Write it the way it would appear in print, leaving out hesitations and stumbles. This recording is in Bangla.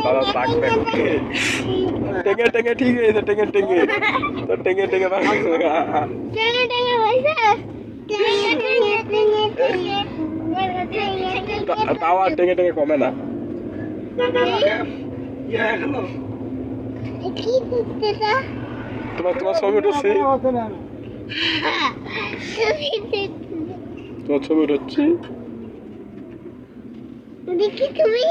বাবা পাকবে টেঙ্গে টেঙ্গে ঠিক আছে টেঙ্গে টেঙ্গে তো টেঙ্গে টেঙ্গে তাও আর টেঙ্গে টেঙ্গে কমে না তোমার তোমার ছবি উঠেছি তোমার ছবি উঠেছি দেখি তুমি